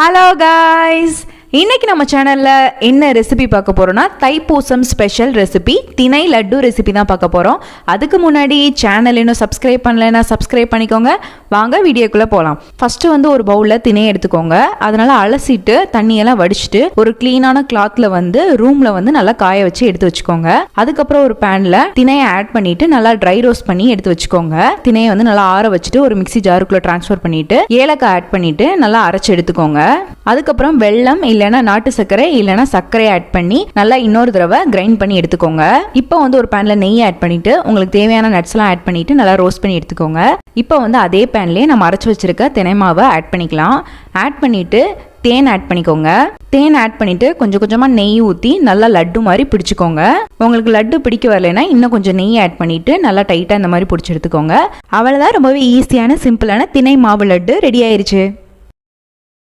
Hello guys, இன்னைக்கு நம்ம சேனல்ல என்ன ரெசிபி பார்க்க போறோம்னா தைப்பூசம் ஸ்பெஷல் ரெசிபி திணை லட்டு ரெசிபி தான் பார்க்க போறோம். அதுக்கு முன்னாடி சேனல் இன்னும் சப்ஸ்கிரைப் பண்ணலைன்னா சப்ஸ்கிரைப் பண்ணிக்கோங்க. வாங்க வீடியோக்குள்ள போகலாம். ஃபர்ஸ்ட் ஒரு பவுல்ல திணை எடுத்துக்கோங்க. அதனால அலசிட்டு தண்ணியெல்லாம் வடிச்சிட்டு ஒரு கிளீனான கிளாத்ல ரூம்ல நல்லா காய வச்சு எடுத்து வச்சுக்கோங்க. அதுக்கப்புறம் ஒரு பேன்ல திணையை ஆட் பண்ணிட்டு நல்லா ட்ரை ரோஸ்ட் பண்ணி எடுத்து வச்சுக்கோங்க. திணையை நல்லா ஆற வச்சுட்டு ஒரு மிக்ஸி ஜாருக்குள்ள டிரான்ஸ்ஃபர் பண்ணிட்டு ஏலக்காய் ஆட் பண்ணிட்டு நல்லா அரைச்சு எடுத்துக்கோங்க. அதுக்கப்புறம் வெல்லம் இல்லைன்னா நாட்டு சர்க்கரை இல்லைன்னா சர்க்கரை ஆட் பண்ணி நல்லா இன்னொரு தடவை கிரைண்ட் பண்ணி எடுத்துக்கோங்க. இப்போ ஒரு பேன்ல நெய் ஆட் பண்ணிட்டு உங்களுக்கு தேவையான நட்ஸ் எல்லாம் ஆட் பண்ணிட்டு நல்லா ரோஸ்ட் பண்ணி எடுத்துக்கோங்க. இப்போ அதே பேன்லயே நம்ம அரைச்சு வச்சிருக்க திணை மாவை ஆட் பண்ணிக்கலாம். ஆட் பண்ணிட்டு தேன் ஆட் பண்ணிக்கோங்க. தேன் ஆட் பண்ணிட்டு கொஞ்சம் கொஞ்சமா நெய் ஊற்றி நல்லா லட்டு மாதிரி பிடிச்சிக்கோங்க. உங்களுக்கு லட்டு பிடிக்க வரலைன்னா இன்னும் கொஞ்சம் நெய் ஆட் பண்ணிட்டு நல்லா டைட்டா இந்த மாதிரி பிடிச்சி எடுத்துக்கோங்க. அவ்வளவுதான், ரொம்பவே ஈஸியான சிம்பிளான திணை மாவு லட்டு ரெடி ஆயிருச்சு.